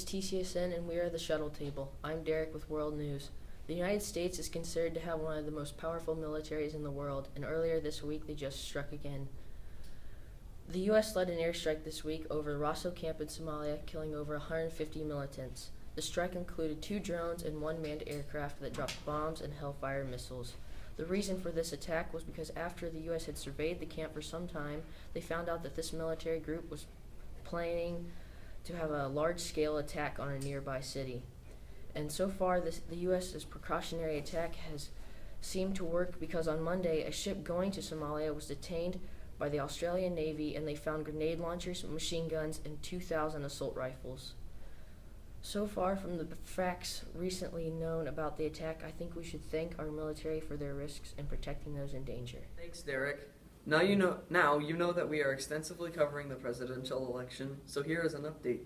is TCSN and we are the Shuttle Table. I'm Derek with World News. The United States is considered to have one of the most powerful militaries in the world, and earlier this week they just struck again. The U.S. led an airstrike this week over Rosso camp in Somalia, killing over 150 militants. The strike included 2 drones and 1 manned aircraft that dropped bombs and Hellfire missiles. The reason for this attack was because after the U.S. had surveyed the camp for some time, they found out that this military group was planning to have a large-scale attack on a nearby city. And so far, the U.S.'s precautionary attack has seemed to work because on Monday, a ship going to Somalia was detained by the Australian Navy and they found grenade launchers, machine guns, and 2,000 assault rifles. So far from the facts recently known about the attack, I think we should thank our military for their risks in protecting those in danger. Thanks, Derek. Now you know that we are extensively covering the presidential election, so here is an update.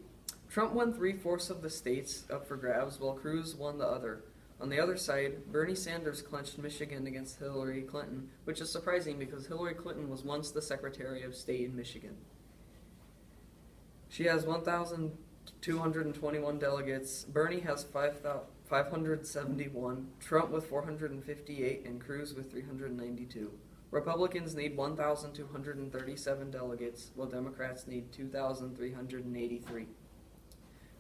Trump won 3/4 of the states up for grabs, while Cruz won the other. On the other side, Bernie Sanders clinched Michigan against Hillary Clinton, which is surprising because Hillary Clinton was once the Secretary of State in Michigan. She has 1,221 delegates, Bernie has 571, Trump with 458, and Cruz with 392. Republicans need 1,237 delegates, while Democrats need 2,383.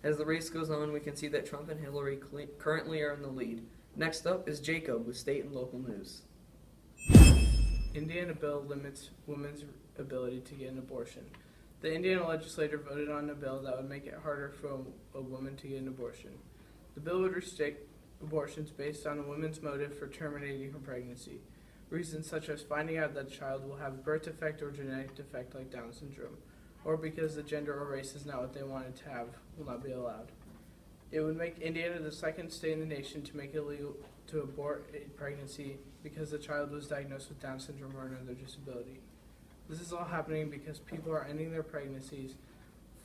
As the race goes on, we can see that Trump and Hillary currently are in the lead. Next up is Jacob with state and local news. Indiana bill limits women's ability to get an abortion. The Indiana legislature voted on a bill that would make it harder for a woman to get an abortion. The bill would restrict abortions based on a woman's motive for terminating her pregnancy. Reasons such as finding out that the child will have a birth defect or genetic defect like Down syndrome, or because the gender or race is not what they wanted to have, will not be allowed. It would make Indiana the second state in the nation to make it illegal to abort a pregnancy because the child was diagnosed with Down syndrome or another disability. This is all happening because people are ending their pregnancies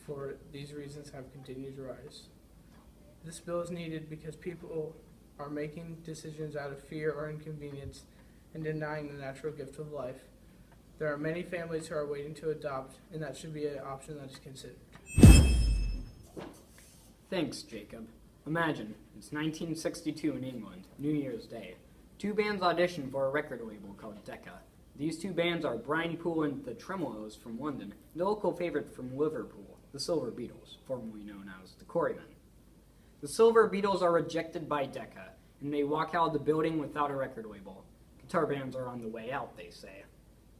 for these reasons have continued to rise. This bill is needed because people are making decisions out of fear or inconvenience and denying the natural gift of life. There are many families who are waiting to adopt, and that should be an option that is considered. Thanks, Jacob. Imagine, it's 1962 in England, New Year's Day. 2 bands audition for a record label called Decca. These 2 bands are Brian Poole and the Tremolos from London, and a local favorite from Liverpool, the Silver Beatles, formerly known as the Quarrymen. The Silver Beatles are rejected by Decca, and they walk out of the building without a record label. Guitar bands are on the way out, they say.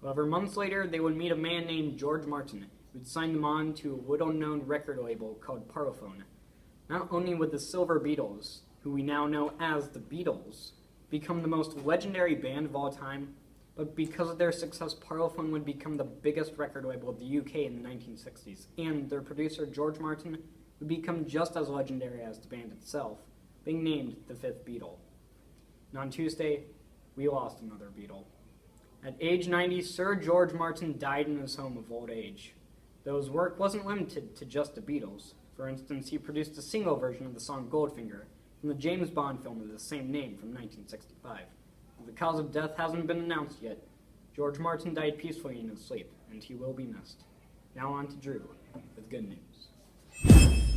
However, months later, they would meet a man named George Martin, who would sign them on to a little-known record label called Parlophone. Not only would the Silver Beatles, who we now know as the Beatles, become the most legendary band of all time, but because of their success, Parlophone would become the biggest record label of the UK in the 1960s, and their producer, George Martin, would become just as legendary as the band itself, being named the 5th Beatle. And on Tuesday, we lost another Beatle. At age 90, Sir George Martin died in his home of old age. Though his work wasn't limited to just the Beatles. For instance, he produced a single version of the song Goldfinger from the James Bond film of the same name from 1965. The cause of death hasn't been announced yet. George Martin died peacefully in his sleep, and he will be missed. Now on to Drew with good news.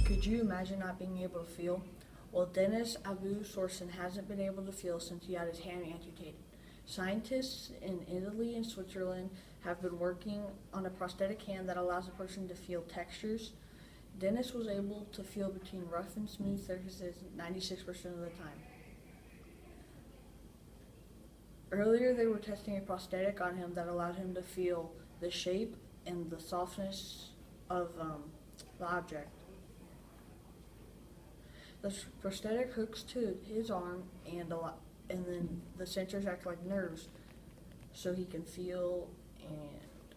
Could you imagine not being able to feel? Well, Dennis Abu Sorsen hasn't been able to feel since he had his hand amputated. Scientists in Italy and Switzerland have been working on a prosthetic hand that allows a person to feel textures. Dennis was able to feel between rough and smooth surfaces 96% of the time. Earlier, they were testing a prosthetic on him that allowed him to feel the shape and the softness of the object. The prosthetic hooks to his arm, and then the sensors act like nerves, so he can feel. And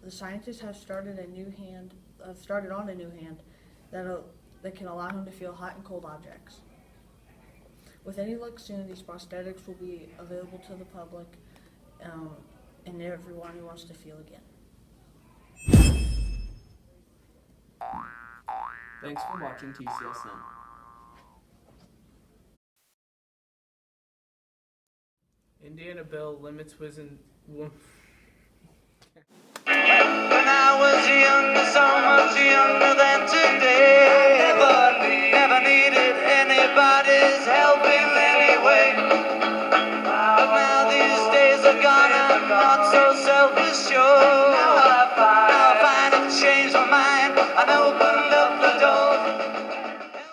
the scientists have started on a new hand that can allow him to feel hot and cold objects. With any luck soon, these prosthetics will be available to the public and everyone who wants to feel again. Thanks for watching TCSN. Indiana bill limits women. When I was younger, so much younger than today, I never knew anybody's helping anyway. But now these days are gone, I'm not so self-assured. Now I find I've changed my mind. I know.